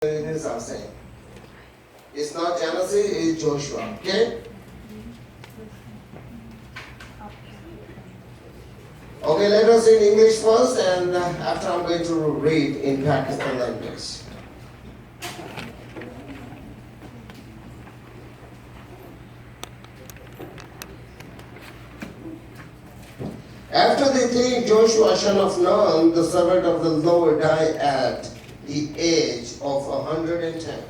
Israelites are saying. It's not Genesis, it's Joshua. Okay? Okay, let us read English first, and after I'm going to read in Pakistan language. After the thing, Joshua, son of Nun, the servant of the Lord, died at the age of 110.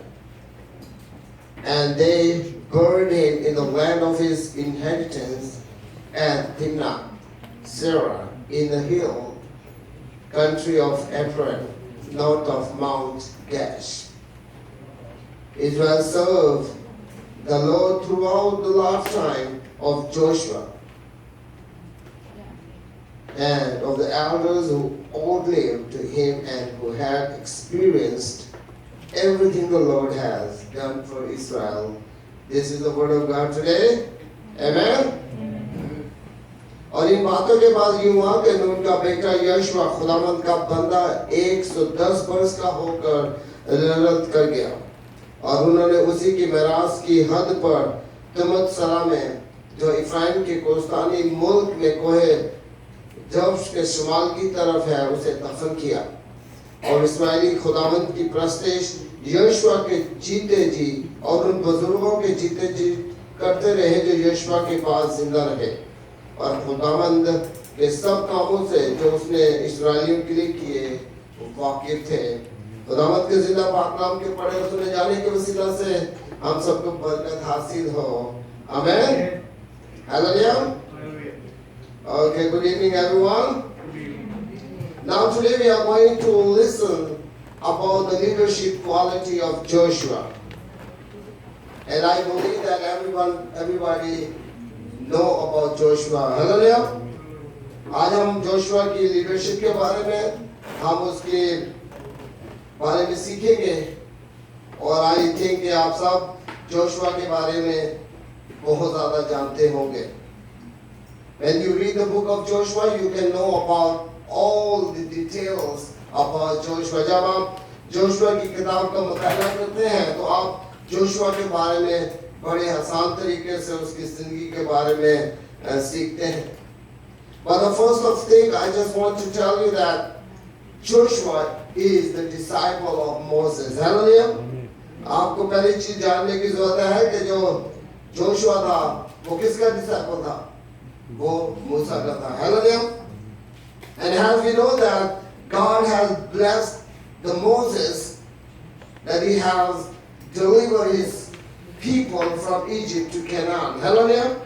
And they buried him in the land of his inheritance at Timnath, Serah, in the hill country of Ephraim, north of Mount Gash. Israel served the Lord throughout the lifetime of Joshua and of the elders who outlived him and who had experienced everything the Lord has done for Israel. This is the word of God today. Amen. और इन बातों के बाद यूं हुआ कि नून का बेटा यहोशू खुदावंद का बंदा 110 वर्ष का होकर रत कर गया और उन्होंने उसी की मिरास की हद पर तिम्नत सरा में जो इफ्राइम के कोस्तानी मुल्क में कोहे जब्श के शुमाल की तरफ है उसे दफन किया और इस्माइली खुदावंद की प्रस्तिश यहोशू के जीते जी और उन बुजुर्गों के जीते जी करते रहे जो यहोशू के पास जिंदा रहे और खुदावंद के सब कामों से जो उसने इस्राएलियों के लिए किए वाकिफ थे। खुदावंद के जिंदा पाक नाम के पढ़े और सुने जाने के वसीला से हम सबको बरकत हासिल हो। आमीन। Hallelujah. Okay, good evening everyone. Now today we are going to listen about the leadership quality of Joshua. And I believe that everybody know about Joshua. Hallelujah. आज हम जोशुआ की लीडरशिप के बारे में हम उसके बारे में सीखेंगे और आई थिंक कि आप सब जोशुआ के बारे में बहुत ज़्यादा जानते होंगे. When you read the book of Joshua, you can know about all the details about Joshua. जब आप जोशुआ की किताब का मुताला करते हैं तो आप जोशुआ के बारे में बड़े आसान तरीके से उसकी जिंदगी के बारे में सीखते हैं. But the first of thing I just want to tell you that Joshua is the disciple of Moses. Hallelujah. आपको पहली चीज जानने की जरूरत है कि जो जोशुआ था वो किसका डिसाइपल था? वो मूसा का था. Hallelujah. And as we know that God has blessed the Moses that he has delivered his people from Egypt to Canaan. Hallelujah.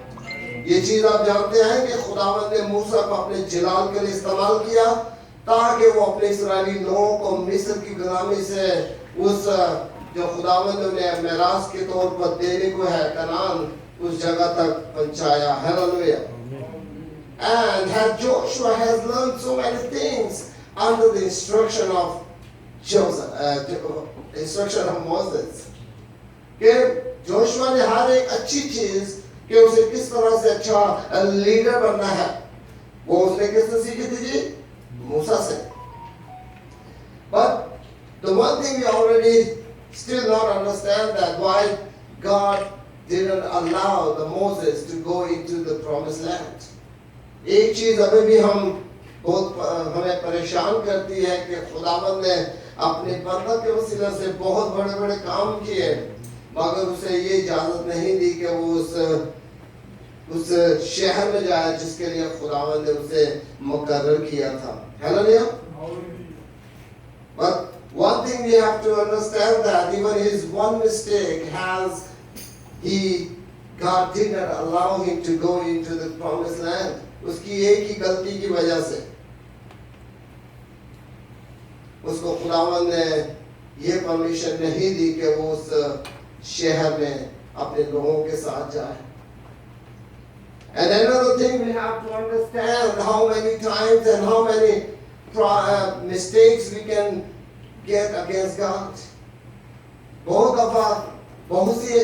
ये चीज आप जानते हैं कि खुदावंद ने मूसा को अपने जलाल के लिए इस्तेमाल किया ताकि वो अपने इस्राएली लोगों को मिस्र की गुलामी से उस जो खुदावंद ने उन्हें मिरास के तौर पर देने को है कनान उस जगह तक पहुंचाया. Hallelujah. And Joshua has learned so many things under the instruction of Moses. कि जोशुआ ने हर एक अच्छी चीज कि उसे किस तरह से अच्छा लीडर बनना है वो उसने किससे सीखी थी जी? मूसा से. But the one thing we already still not understand that why God didn't allow the Moses to go into the promised land. एक चीज अभी भी बहुत हमें परेशान करती है कि खुदावंद ने अपने बंदा के वसीला से बहुत बड़े बड़े काम किए मगर उसे ये इजाजत नहीं दी कि वो उस शहर में जाए जिसके लिए खुदावंद ने उसे मुकर्रर किया था. Hallelujah. But one thing we have to understand that even his one mistake God did not allow him to go into the promised land. उसकी एक ही गलती की वजह से उसको खुदावंद ने ये परमिशन नहीं दी कि वो उस शहर में अपने लोगों के साथ जाए. And another thing we have to understand how many times and how many mistakes we can get against God. बहुत दफा बहुत सी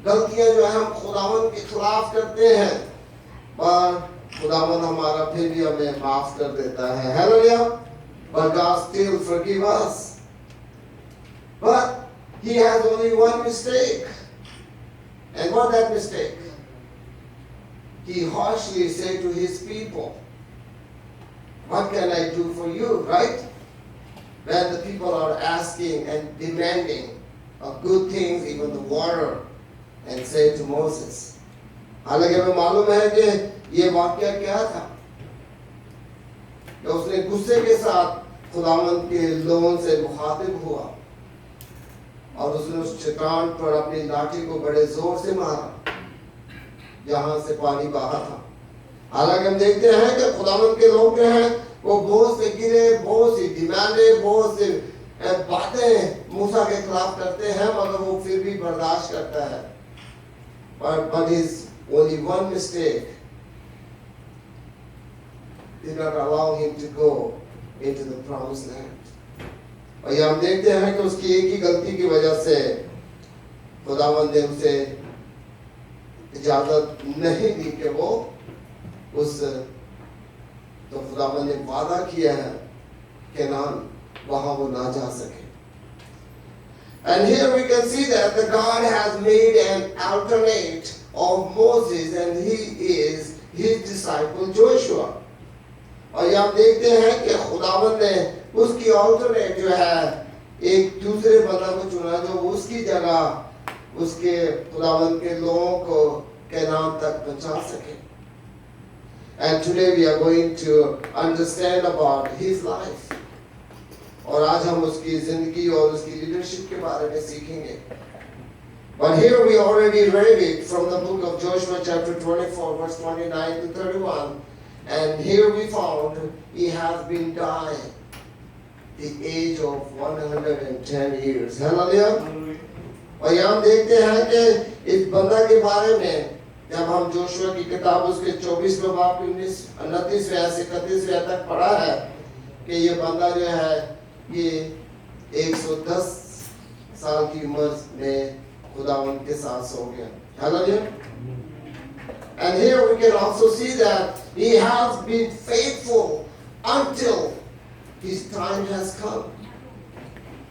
गलतियां जो हम खुदावंद के खिलाफ करते हैं पर खुदावंद हमारा फिर भी हमें माफ कर देता है. Hallelujah. But God still forgive us. But he has only one mistake. And what that mistake? He harshly said to his people, what can I do for you, right? When the people are asking and demanding of good things, even the water, and said to Moses. हालांकि हमें मालूम है कि ये वाक्य क्या था, कि उसने गुस्से के साथ खुदावंद के लोगों से मुखातिब हुआ और उसने उस चट्टान पर अपनी लाठी को बड़े जोर से मारा जहां से पानी बहा था। हालांकि हम देखते हैं कि खुदावंद के लोग जो हैं वो बहुत से गिरे, बहुत सी डिमांडें, बहुत से बातें मूसा के खिलाफ करते हैं, मगर वो फिर भी बर्दाश्त करता है। But his only one mistake did not allow him to go into the promised land. और ये हम देखते हैं कि उसकी एक ही गलती की वजह से खुदावंद ने उसे इजाजत नहीं दी कि वो उस तो खुदावंद ने वादा किया है कि नाम वहां वो ना जा सके। And here we can see that the God has made an alternate of Moses and he is his disciple Joshua. और यहाँ देखते हैं कि खुदावंद ने उसकी alternate जो है एक दूसरे बंदा को चुना जो उसकी जगह उसके खुदावंद के लोगों को के नाम तक पहुंचा सके। And today we are going to understand about his life. और आज हम उसकी जिंदगी और उसकी लीडरशिप के बारे में सीखेंगे। But here we already read it from the book of Joshua chapter 24 verse 29 to 31, and here we found he has been dying the age of 110 years. Hallelujah. और यहाँ देखते हैं कि इस बंदा के बारे में जब हम जोशुआ की किताब उसके 24वें बाब 29वें से 31वें तक पढ़ा है कि ये बंदा जो है ये 110 साल की उम्र में खुदावंद के साथ सो गया। Hallelujah. And here we can also see that he has been faithful until his time has come.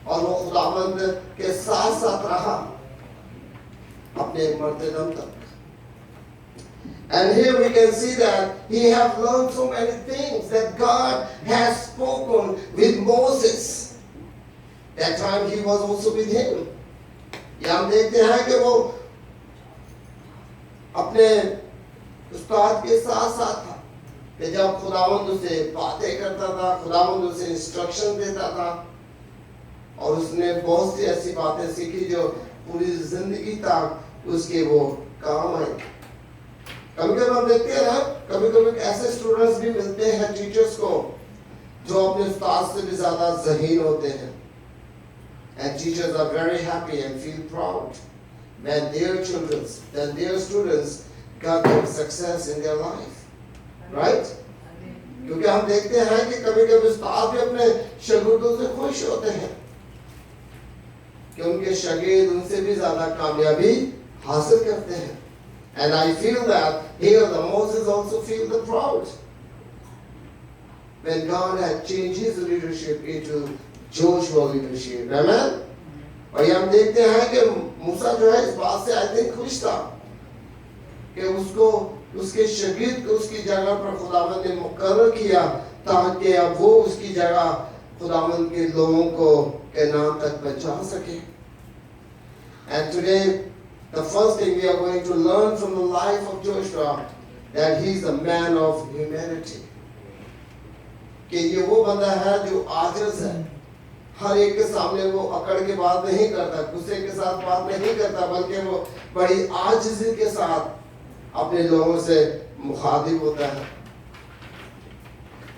और वो खुदावंद के साथ साथ रहा अपने मरते दम तक। And here we can see that he has learned so many things that God has spoken with Moses. That time he was also with him. ये हम देखते हैं कि वो अपने उस्ताद के साथ साथ था कि जब खुदावंद उसे बातें करता था, खुदावंद उसे इंस्ट्रक्शन देता था और उसने बहुत सी ऐसी बातें सीखी जो पूरी जिंदगी तक उसके वो काम आई। कभी कभी हम देखते हैं ना, कभी कभी ऐसे स्टूडेंट्स भी मिलते हैं टीचर्स को जो अपने उस्ताद से भी ज्यादा ज़हीन होते हैं। And teachers are very happy and feel proud when their students got their success in their life, right? क्योंकि हम देखते हैं कि कभी कभी उस्ताद भी अपने शागिर्दों से खुश होते हैं कि उनके शागिर्द उनसे भी ज्यादा कामयाबी हासिल करते हैं। And I feel that here the Moses also feel the proud when God had changed his leadership into Joshua leadership. Amen? और ये हम देखते हैं कि मूसा जो है इस बात से I think खुश था कि उसको उसके शागिर्द को उसकी जगह पर खुदावंद ने मुकर्रर किया ताकि अब वो उसकी जगह खुदावंद के लोगों को के नाम तक पहुंचा सके। And today the first thing we are going to learn from the life of Joshua that he is a man of humanity. कि ये वो बंदा है जो आजिज़ है, हर एक के सामने वो अकड़ के बात नहीं करता, गुस्से के साथ बात नहीं करता, बल्कि वो बड़ी आजिज़ी के साथ अपने लोगों से मुखातिब होता है।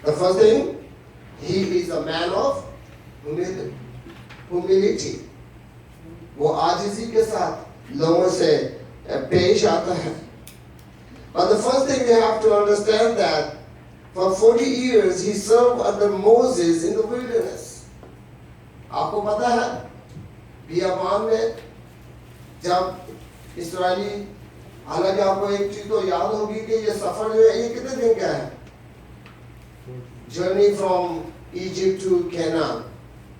The first thing, he is a man of humility. वो आजिज़ी के साथ लोगों से पेश आता है। But the first thing we have to understand that for 40 years he served under Moses in the wilderness. आपको पता है बियाबान में जब इस्राएली, हालांकि आपको एक चीज तो याद होगी कि ये सफर जो है ये कितने दिन का है? Journey from Egypt to Canaan.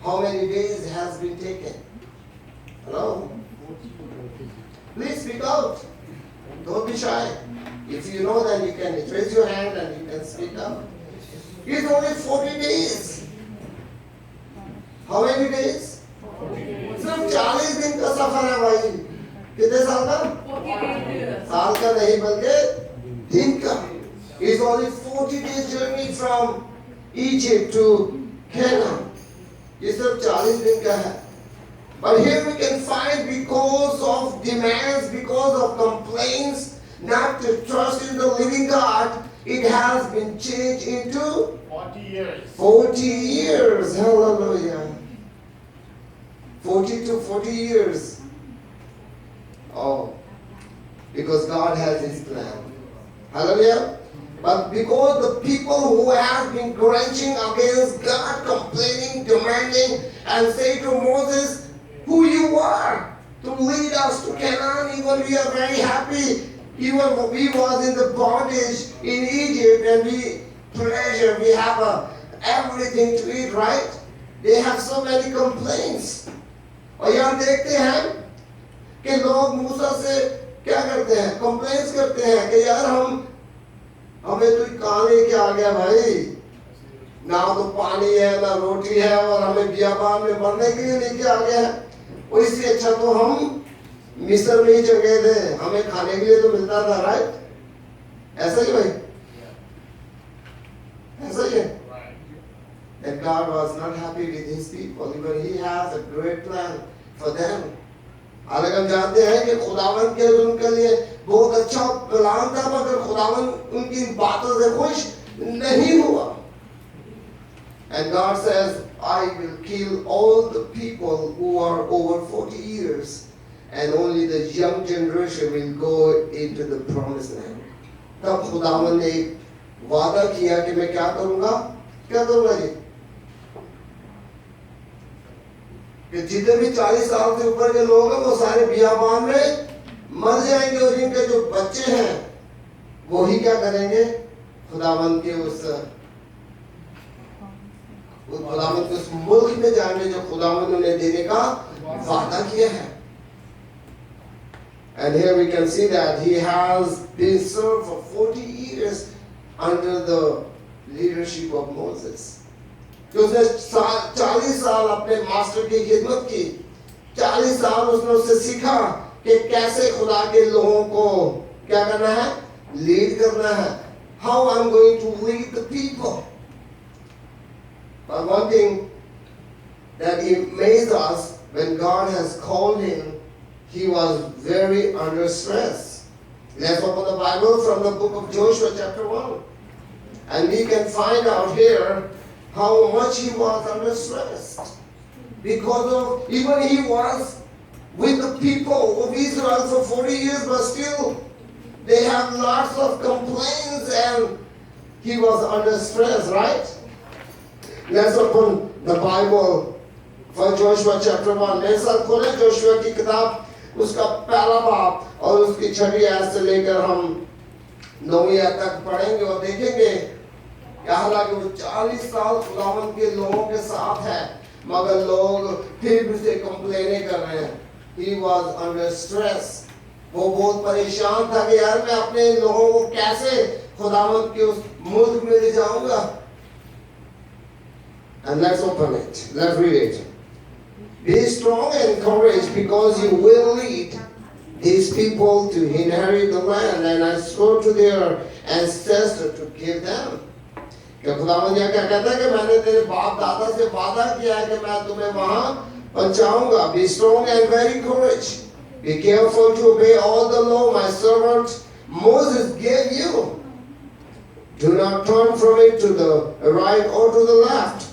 How many days has been taken? Please speak out. Don't be shy. If you know, then you can raise your hand and you can speak out. It's only 40 days. How many days? सिर्फ 40 दिन का सफर है भाई. कितने साल का? साल का नहीं बल्कि दिन का. It's only 40 days journey from Egypt to Canaan. ये सिर्फ 40 दिन का है. But here we can find, because of demands, because of complaints, not to trust in the living God, it has been changed into 40 years. 40 years. Hallelujah. 40 to 40 years. Oh, because God has His plan. Hallelujah. But because the people who have been grudging against God, complaining, demanding, and say to Moses, who you are to lead us to Canaan, even we are very happy. Even we was in the bondage in Egypt and we pleasure, we have everything to eat, right? They have so many complaints. और यहाँ देखते हैं कि लोग मूसा से क्या करते हैं? कंप्लेंट्स करते हैं कि यार हमें तो कहाँ लेके आ गया भाई, ना तो पानी है ना रोटी है और हमें बियाबान में मरने के लिए लेके आ गया है. और इससे अच्छा तो हम मिस्र में ही चल गए थे, हमें खाने के लिए तो मिलता था, राइट? ऐसा ही भाई, ऐसा ही है. And God was not happy with His people, even He has a great plan for them. हालांकि हम जानते हैं कि खुदावन के उनके लिए बहुत अच्छा प्लान था, मगर खुदावन उनकी बातों से खुश नहीं हुआ. And God says, I will kill all the people who are over 40 years, and only the young generation will go into the promised land. तब खुदावन ने एक वादा किया कि मैं क्या करूंगा जी, कि जितने भी 40 साल से ऊपर के लोग हैं वो सारे बियाबान में मर जाएंगे, और जिनके जो बच्चे हैं वो ही क्या करेंगे? खुदावन के उस मुल्क में जाएंगे जो खुदावन उन्हें देने का वादा किया है. And here we can see that he has been served for 40 years under the leadership of Moses. कि उसने 40 साल अपने मास्टर की खिदमत की, 40 साल उसने उससे सीखा कि कैसे खुदा के लोगों को क्या करना है? लीड करना है. How I'm going to lead the people. But one thing that amazed us, when God has called him, he was very under stress. Let's open the Bible from the book of Joshua chapter 1. And we can find out here how much he was under stress. Because of, even he was with the people of Israel for 40 years, but still they have lots of complaints and he was under stress, right? Let's open the Bible for Joshua chapter 1. मेरे साथ खोलें Joshua की किताब, उसका पहला बाब और उसकी 6वीं आयत से लेकर हम 9वीं आयत तक पढ़ेंगे और देखेंगे कि हालांकि वो 40 साल खुदावंद के लोगों के साथ है, मगर लोग फिर भी उसे कंप्लेन कर रहे हैं. He was under stress. वो बहुत परेशान था कि यार मैं अपने लोगों को कैसे खुदावंद के उस मुल्क में ले जाऊंगा. And let's open it. Let's read it. Be strong and courageous, because you will lead these people to inherit the land, and I swore to their ancestors to give them. कि खुदावंद यह क्या कहता है कि मैंने तेरे बाप दादा से वादा किया है कि मैं तुम्हें वहां पहुंचाऊंगा. Be strong and very courageous. Be careful to obey all the law my servant Moses gave you. Do not turn from it to the right or to the left,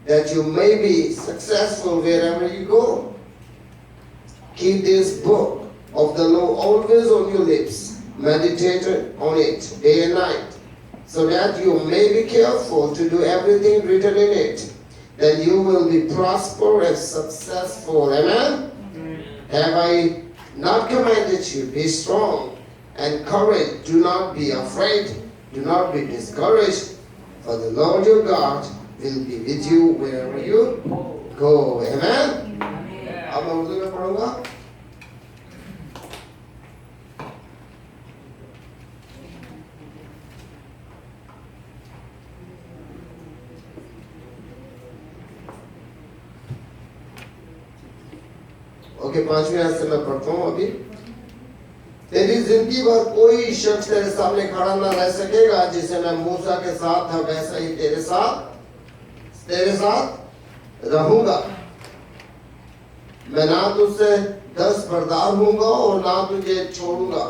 that you may be successful wherever you go. Keep this book of the law always on your lips. Meditate on it day and night, so that you may be careful to do everything written in it. Then you will be prosperous and successful. Amen? Have I not commanded you? Be strong and courage. Do not be afraid. Do not be discouraged. For the Lord your God will be with you wherever you go. Amen? अब मैं उर्दू में पढ़ूंगा. Okay, 5वीं आयत से मैं पढ़ता हूँ अभी। तेरी जिंदगी भर कोई शख्स तेरे सामने खड़ा ना रह सकेगा, जिसे मैं मूसा के साथ था वैसा ही तेरे साथ रहूंगा। मैं ना तुझसे दस्तबरदार होऊंगा और ना तुझे छोड़ूंगा।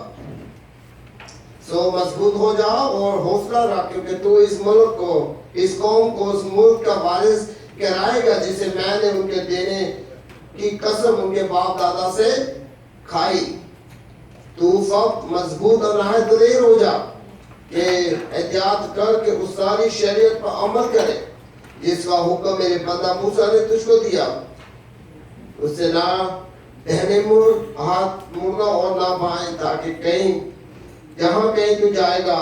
सो मजबूत हो जा और हौसला रख, क्योंकि तू इस मुल्क को, इस कौम को उस मुल्क का वारिस कराएगा जिसे मैंने उनके देने की कसम उनके बाप दादा से खाई। तू फक्त मजबूत और नहायत दलेर हो जा कि एहतियात कर के उस सारी शरीयत पर अमल करे जिसका हुक्म मेरे बंदा मूसा ने तुझको दिया। उससे ना दाहिने मुड़ हाथ मुड़ना और ना बाएं, ताकि जहां कहीं तू जाएगा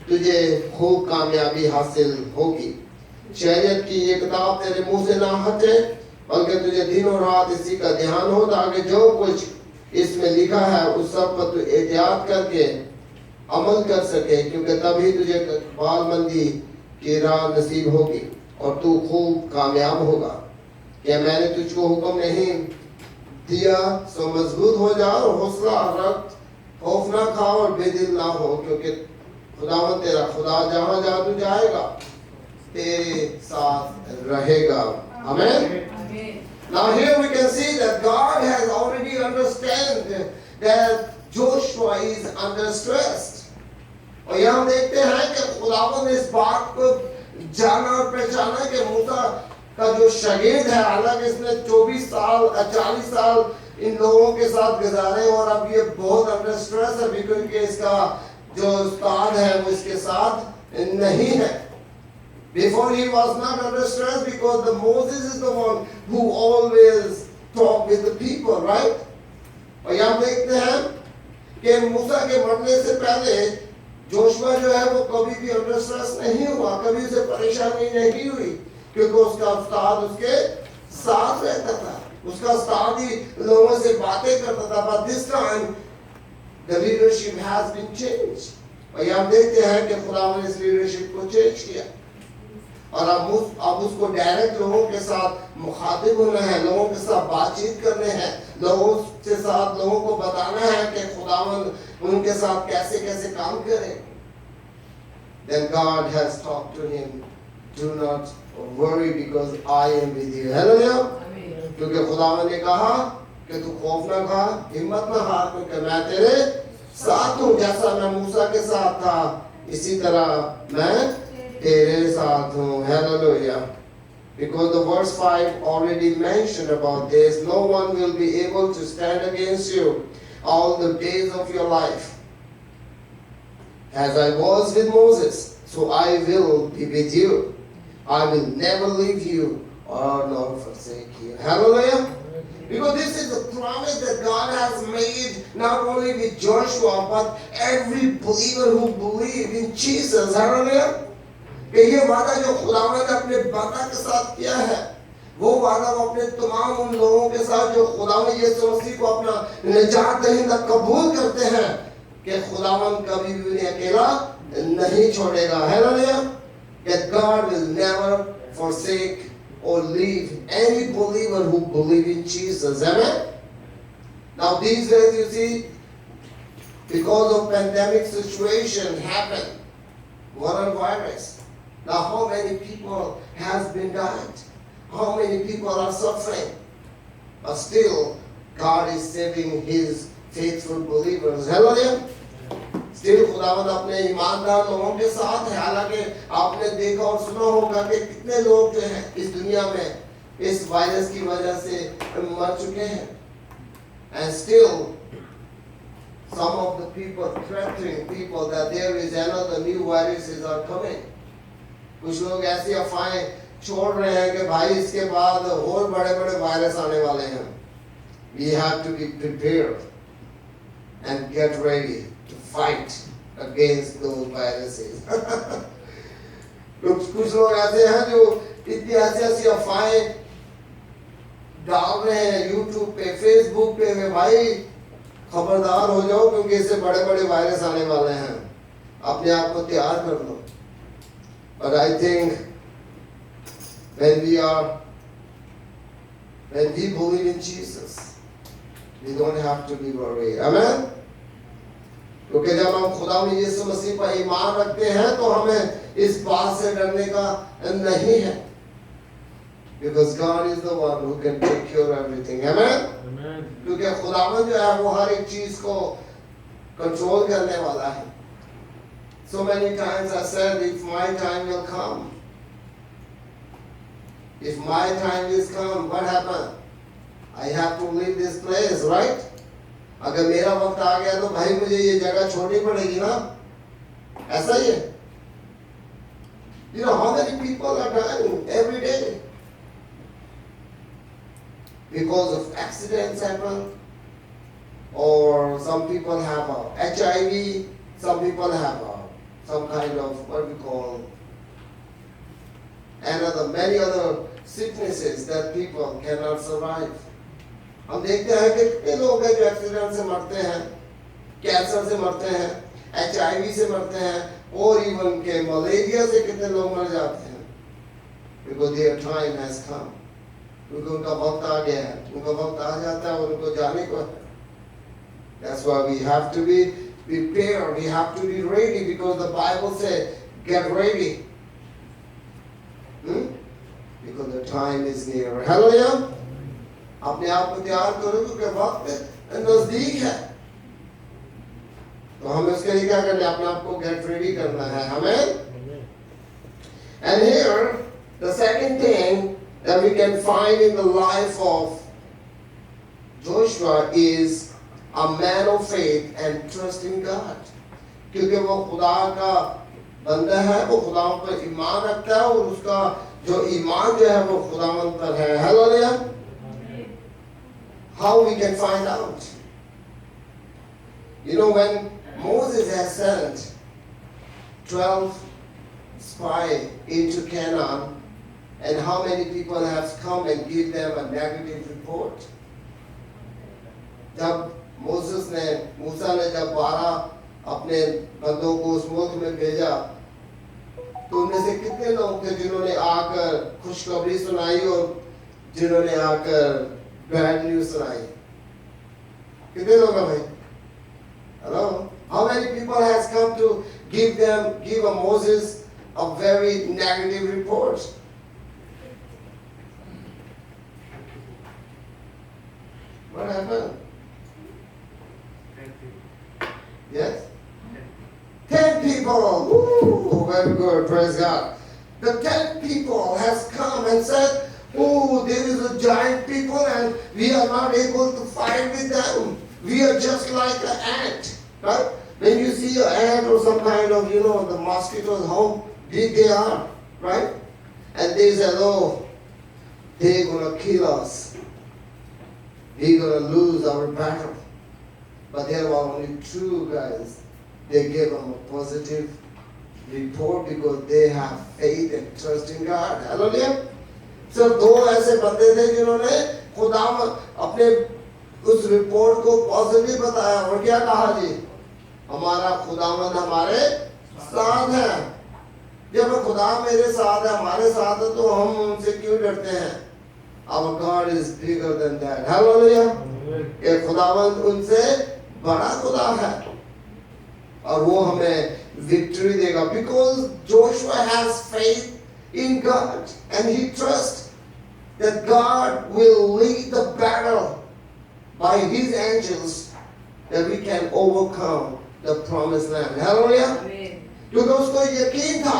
तुझे खूब कामयाबी हासिल होगी। शरीयत की ये किताब तेरे मुंह से ना हटे, बल्कि तुझे दिन और रात इसी का ध्यान हो, ताकि जो कुछ इसमें लिखा है उस सब पर तू एहतियात करके अमल कर सके, क्योंकि तभी तुझे बालमंदी की राह नसीब होगी और तू खूब कामयाब होगा। क्या मैंने तुझको हुक्म नहीं दिया? सो मजबूत हो जा और हौसला रख, खौफ ना खा और बेदिल ना हो, क्योंकि खुदावंद तेरा खुदा जहां जहां तू जाएगा तेरे साथ रहेगा। आमीन। Now here we can see that God has already understand that Joshua is under stress. और यहाँ हम देखते हैं कि खुदावंद ने इस बात को जाना और पहचाना कि मूसा का जो शागिर्द है, हालांकि इसने 40 साल इन लोगों के साथ गुजारे और अब ये बहुत अंडर स्ट्रेस है, क्योंकि इसका जो उस्ताद है वो इसके साथ नहीं है। Before he was not under stress because the Moses is the one who always talk with the people, right? और यहाँ देखते हैं कि मूसा के मरने से पहले जोशुआ जो है वो कभी भी अंडर स्ट्रेस नहीं हुआ, कभी उसे परेशानी नहीं हुई, क्योंकि उसका उस्ताद उसके साथ रहता था, उसका उस्ताद ही लोगों से बातें करता था। But this time the leadership has been changed. और यहाँ देखते हैं कि खुदा ने इस लीडरशिप को चेंज किया और अब उसको डायरेक्ट लोगों के साथ मुखातिब होना है, लोगों के साथ बातचीत करने हैं, लोगों को बताना है कि खुदावंद उनके साथ कैसे कैसे काम करे। Then God has talked to him, do not worry because I am with you. Hallelujah. क्योंकि खुदावंद ने कहा कि तू खौफ ना खा, हिम्मत ना हार, क्योंकि मैं तेरे साथ हूँ। जैसा मैं मूसा के साथ था इसी तरह मैं तेरे साथ हूँ। Hallelujah. Because the verse 5 already mentioned about this, no one will be able to stand against you all the days of your life. As I was with Moses, so I will be with you. I will never leave you or nor forsake you. Hallelujah. Because this is a promise that God has made not only with Joshua but every believer who believes in Jesus. Hallelujah. कि ये वादा जो खुदावंद ने अपने बंदा के साथ किया है, वो वादा वो अपने तमाम उन लोगों के साथ जो खुदावंद यीशु मसीह को अपना निजात दहिंदा कबूल करते हैं, कि खुदावंद कभी भी उन्हें अकेला नहीं छोड़ेगा। Hallelujah. That God will never forsake or leave any believer who believe in Jesus. Amen. Now these days you see, because of pandemic situation happened, coronavirus. Now how many people has been died? How many people are suffering? But still God is saving his faithful believers. Hallelujah. Still खुदावंद अपने ईमानदार लोगों के साथ है। हालांकि आपने देखा और सुना होगा कि कितने लोग जो हैं इस दुनिया में इस वायरस की वजह से मर चुके हैं। And still some of the people threatening people that there is another new viruses are coming. कुछ लोग ऐसी अफवाहें छोड़ रहे हैं कि भाई इसके बाद और बड़े-बड़े वायरस आने वाले हैं। We have to be prepared and get ready to fight against those viruses. कुछ लोग ऐसे हैं जो इतनी ऐसी अफवाहें डाल रहे हैं YouTube पे, Facebook पे, वे भाई खबरदार हो जाओ क्योंकि इससे बड़े-बड़े वायरस आने वाले हैं, अपने आप को तैयार कर लो। But I think when we believe in Jesus, We don't have to be worried. Amen? क्योंकि जब हम खुदा में यीशु मसीह पर ईमान रखते हैं तो हमें इस बात से डरने का नहीं है. Because God is the one who can take care of everything. Amen? Amen. क्योंकि खुदावन जो है वो हर एक चीज को कंट्रोल करने वाला है. So many times I said, if my time will come, if my time is come, what happened? I have to leave this place, right? अगर मेरा वक्त आ गया तो भाई मुझे ये जगह छोड़नी पड़ेगी ना. ऐसा ही है. You know how many people are dying every day because of accidents happen, or some people have a HIV, some people have a, some kind of what we call many other sicknesses that people cannot survive. हम देखते हैं कि कितने लोग हैं जो accident से मरते हैं, कैंसर से मरते हैं, HIV से मरते हैं, और इवन के मलेरिया से कितने लोग मर जाते हैं. Because their time has come. क्योंकि उनका वक्त आ गया है, उनका वक्त आ जाता है और उनको जाने को है. That's why we have to be prepared, we have to be ready, because the Bible says, get ready. Because the time is near. Hallelujah. अपने आप को तैयार करो क्योंकि वक्त नजदीक है. तो हमें उसके लिए क्या करना है? अपने आप को गेट रेडी करना है. हमें. And here the second thing that we can find in the life of Joshua is a man of faith and trust in God. क्योंकि वो खुदा का बंदा है, वो खुदा पर ईमान रखता है और उसका जो ईमान जो है वो खुदावन पर है. Hallelujah. How we can find out? You know, when Moses has sent 12 spies into Canaan, and how many people have come and give them a negative report? जब मूसा ने जब 12 अपने बंदों को उस मुल्क में भेजा, तो उनमें से कितने लोग थे जिन्होंने आकर खुशखबरी सुनाई और जिन्होंने आकर बैड न्यूज सुनाई? कितने लोग हैं भाई? Hello? How many people has come to give a Moses a very negative report? What happened? Yes? 10 people. Ooh, very good. Praise God. The 10 people has come and said, oh, there is a giant people and we are not able to fight with them. We are just like an ant. Right? When you see an ant or some kind of, the mosquitoes, how big they are. Right? And they said, oh, they're going to kill us. We're going to lose our battle. But there were only 2 guys. They gave them a positive report because they have faith and trust in God. Hallelujah. सिर्फ 2 ऐसे बंदे थे जिन्होंने खुदा अपने उस report को positive बताया और क्या कहा जी? हमारा खुदावंद हमारे साथ है. जब खुदा मेरे साथ है, हमारे साथ है, तो हम उनसे क्यों डरते हैं? Our God is bigger than that. Hallelujah. ये खुदावंद उनसे बड़ा खुदा है और वो हमें विक्ट्री देगा. Because Joshua has faith in God, and he trusts that God will lead the battle by his angels, that we can overcome the promised land. Hallelujah. क्योंकि उसको यकीन था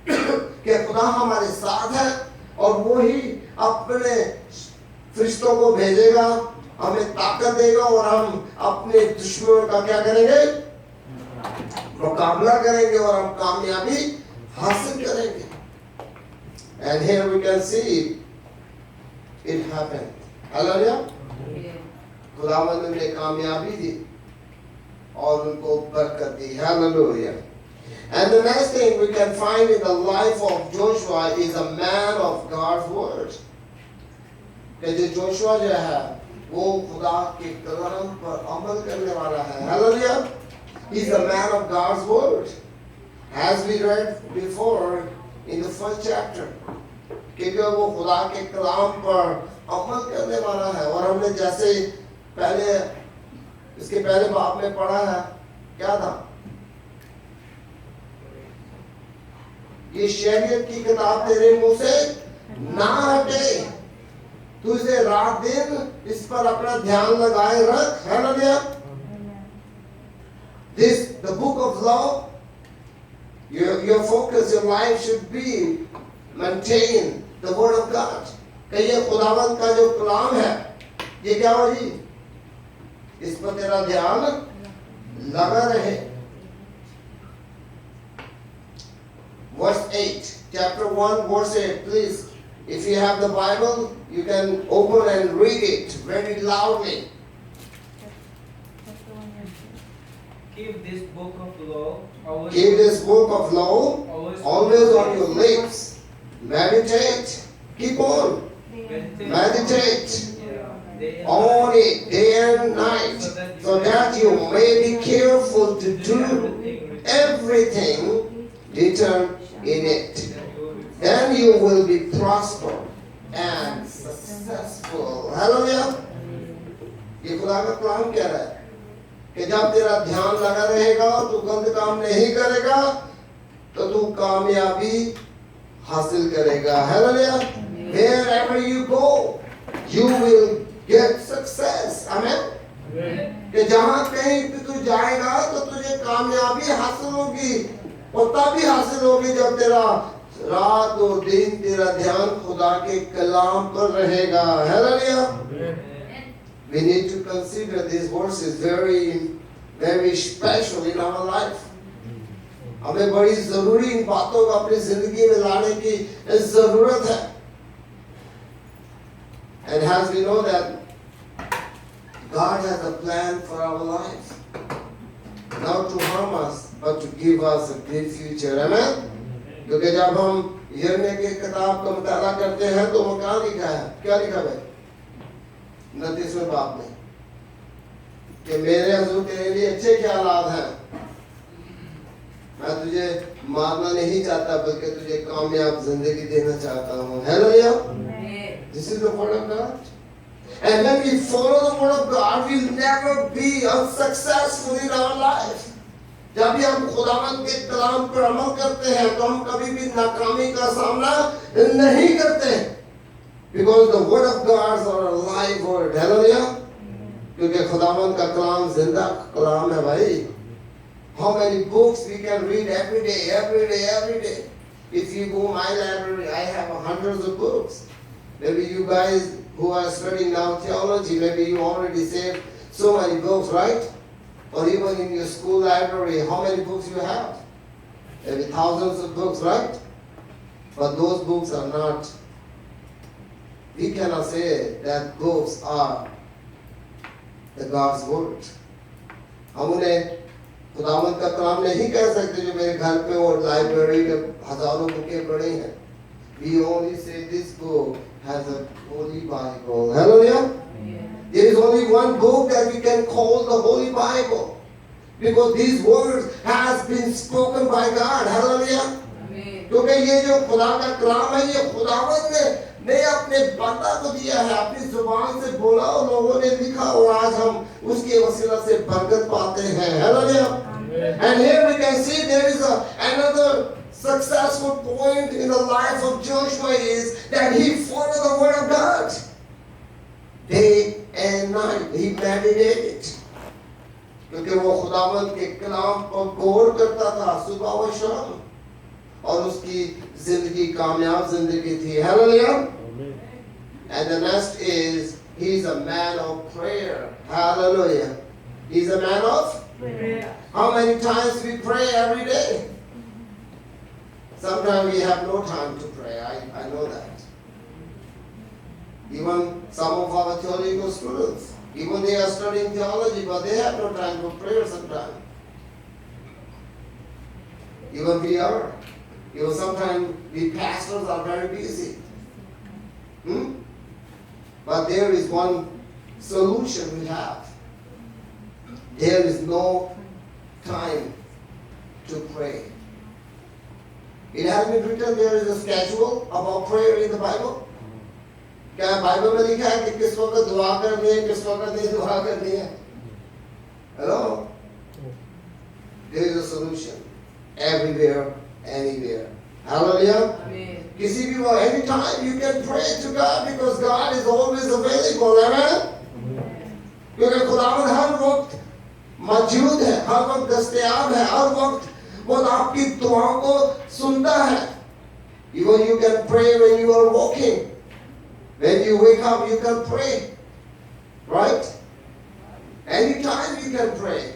कि खुदा हमारे साथ है और वो ही अपने फरिश्तों को भेजेगा, हमें ताकत देगा और हम अपने दुश्मनों का क्या करेंगे? मुकाबला करेंगे और हम कामयाबी हासिल करेंगे. And here we can see it happened. Hallelujah. खुदावंद ने कामयाबी दी और उनको बरकत दी. Hallelujah. And the next thing we can find in the life of Joshua is a man of God's word. कि जो जोशुआ जो है वो खुदा के कलाम पर अमल करने वाला है. Hallelujah. He's a man of God's word. As we read before in the first chapter, क्योंकि वो खुदा के कलाम पर अमल करने वाला है. और हमने जैसे पहले इसके पहले बाप में पढ़ा है, क्या था? ये शरीयत की किताब तेरे मुंह से ना हटे, तू इसे रात दिन इस पर अपना ध्यान लगाए रख, है ना भैया? This, the book of law, your focus, your life should be maintain the word of God. कहिए खुदावंद का जो कलाम है, ये क्या हो जी? इस पर तेरा ध्यान लगा रहे. Verse 8, chapter 1, verse 8, please. If you have the Bible, you can open and read it very loudly. Keep this book of law always, Keep this book of law always on your lips. Meditate. Keep on. Meditate on it day and night, so that you may be careful to do everything written in it. Then you will be prosper and successful. Hallelujah. ये खुदा का कलाम कह रहा है कि जब तेरा ध्यान लगा रहेगा, तू गलत काम नहीं करेगा, तो तू कामयाबी हासिल करेगा. Hallelujah. Wherever you go, you will get success. Amen. कि जहां कहीं भी तू जाएगा तो तुझे कामयाबी हासिल होगी, और तभी हासिल होगी जब तेरा रात और दिन तेरा ध्यान खुदा के कलाम पर रहेगा. Hallelujah. We need to consider these verses very special in our life. हमें बड़ी जरूरी इन बातों को अपनी जिंदगी में लाने की जरूरत है. And as we know that God has a plan for our life, not to harm us, but to give us a great future. Amen. क्योंकि जब हम यिर्मयाह की किताब का मुताला करते हैं तो वो क्या लिखा है? क्या लिखा है? 29वें बाब में कि मेरे हुजूर तेरे लिए अच्छे ख्यालात हैं, मैं तुझे मारना नहीं चाहता बल्कि तुझे कामयाब जिंदगी देना चाहता हूँ. Hallelujah. This is the word of God. And when we follow the word of God, we'll never be unsuccessful in our life. जब भी हम खुदावंद के कलाम पर अमल करते हैं तो हम कभी भी नाकामी का सामना नहीं करते हैं. Because the word of God is our live word. Hallelujah. क्योंकि खुदावंद का कलाम जिंदा कलाम है भाई. How many books we can read every day. If you go my library, I have hundreds of books. Maybe you guys who are studying now theology, maybe you already saved so many books, right? Or even in your school library, how many books you have? Maybe thousands of books, right? But those books are not, we cannot say that books are the God's word. हम उन्हें खुदावंद का कलाम नहीं कह सकते जो मेरे घर पे और लाइब्रेरी में हजारों बुकें पड़ी हैं. We only say this book has a Holy Bible. Hallelujah. There is only one book that we can call the Holy Bible, because these words has been spoken by God. Hallelujah. क्योंकि ये जो खुदा का कलाम है, ये खुदावंद ने अपने बंदा को दिया है, अपनी जुबान से बोला और लोगों ने लिखा, और आज हम उसके वसीला से बरकत पाते हैं. Hallelujah. And here we can see there is another successful point in the life of Joshua is that he followed the word of God day and night. He meditated. क्योंकि वो खुदावंद के कलाम पर गौर करता था सुबह और शाम, और उसकी जिंदगी कामयाब जिंदगी थी. Hallelujah. And the next is he's a man of prayer. Hallelujah. He's a man of prayer. How many times we pray every day? Sometimes we have no time to pray. I know that. Even some of our theological students, even they are studying theology, but they have no time for prayer sometimes. Even we are. Even sometimes we pastors are very busy. But there is one solution we have. There is no time to pray. It has been written there is a schedule about prayer in the Bible. क्या Bible में लिखा है कि किस वक्त दुआ करनी है, किस वक्त नहीं दुआ करनी है? Hello, there is a solution everywhere, anywhere. Hallelujah. Amen. किसी भी वक्त, anytime you can pray to God because God is always available. Amen. क्योंकि खुदावंद हर वक्त मौजूद है, हर वक्त दस्तयाब है, हर वक्त वो आपकी दुआओं को सुनता है. Even you can pray when you are walking. When you wake up, you can pray. Right? Anytime you can pray.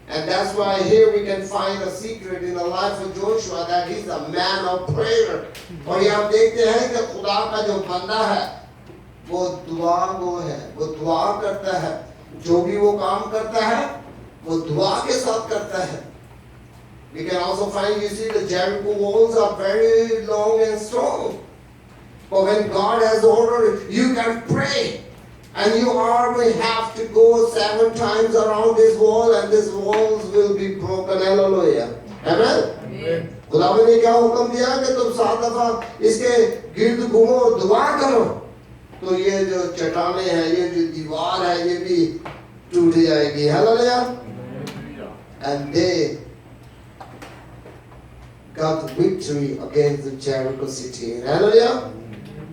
And that's why here we can find a secret in the life of Joshua that he's a man of prayer. और ये आप देखते हैं कि खुदा का जो बंदा है वो दुआ गो है, वो दुआ करता है. जो भी वो काम करता है वो दुआ के साथ करता है. We can also find, you see, the Jericho walls are very long and strong. But when God has ordered, you can pray. And you army have to go 7 times around this wall and these walls will be broken. Hallelujah. Amen? Amen. खुदावंद ने क्या हुक्म दिया कि तुम 7 दफा इसके गिर्द घूमो और दुआ करो, तो ये जो चट्टानें हैं, ये जो दीवार है, ये भी टूट जाएगी. Hallelujah. And they got victory against the Jericho city. Hallelujah.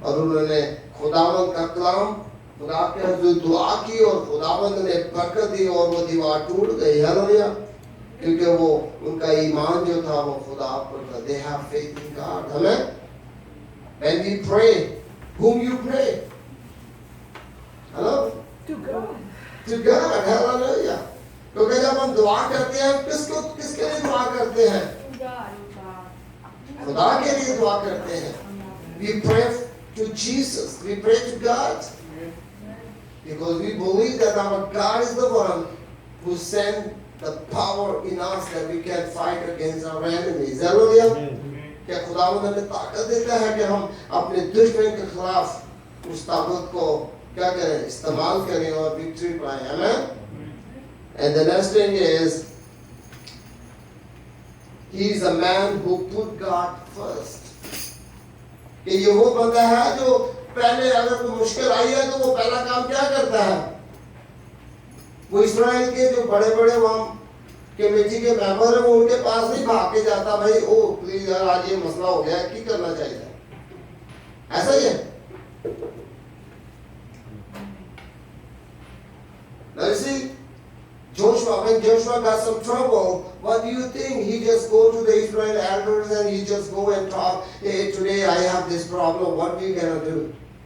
और उन्होंने खुदावंद का कलाम, खुदा के हजूर दुआ की और खुदावंद ने बरकत दी और वो दीवार टूट गई. हालेलुया. क्योंकि वो उनका ईमान जो था वो खुदा पर था. They have faith in God. Amen. When we pray, whom you pray? Hello? To God. To God. Hallelujah. क्योंकि जब हम दुआ करते हैं, किसके लिए दुआ करते हैं? खुदा के लिए दुआ करते हैं. We pray to Jesus. We pray to God. Because we believe that our God is the one who sent the power in us that we can fight against our enemies. Hallelujah. क्या खुदावंद हमें ताकत देता है कि हम अपने दुश्मन के खिलाफ उस ताकत को क्या करें, इस्तेमाल करें और विक्ट्री पाएं. Amen. And the next thing is, he is a man who put God first. कि ये वो बंदा है जो पहले अगर कोई मुश्किल आई है तो वो पहला काम क्या करता है? वो इस्राएल के जो बड़े बड़े वहां कमेटी के मेंबर है वो उनके पास नहीं भाग के जाता, भाई ओ प्लीज यार आज ये मसला हो गया है, क्या करना चाहिए? ऐसा ही है. Now you see, Joshua, when Joshua got some trouble, what do you think? He just go to the Israel elders and he just go and talk, hey, today I have this problem, what we gonna do?